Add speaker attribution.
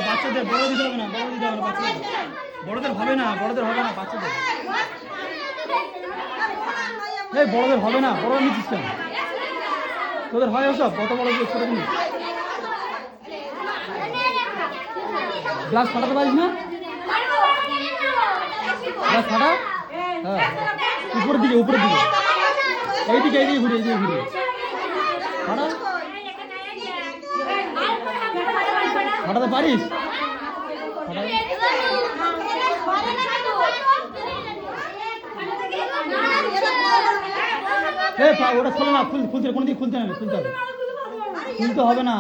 Speaker 1: বাচ্চাদের বড় দিতে হবে না, বড় দিতে হবে না, বাচ্চাদের বড়দের হবে না, বড়দের হবে না, বাচ্চাদের এই বড়দের হবে না, বড় নিচ্ছিস কেন? তোদের হয় ওসব কত বড় দিয়ে ছোট জিনিস? গ্লাস ফাটাতে পারিস না? গ্লাস ফাটা, হ্যাঁ উপরের দিকে, উপরের দিকে, এইদিকে এইদিকে ঘুরে, এইদিকে ঘুরে ফাটা। ফাটাতে পারিস? ওটা খোলে না, খুলতে কোনো দিকে খুলতে হবে, খুলতে হবে, খুলতে হবে না।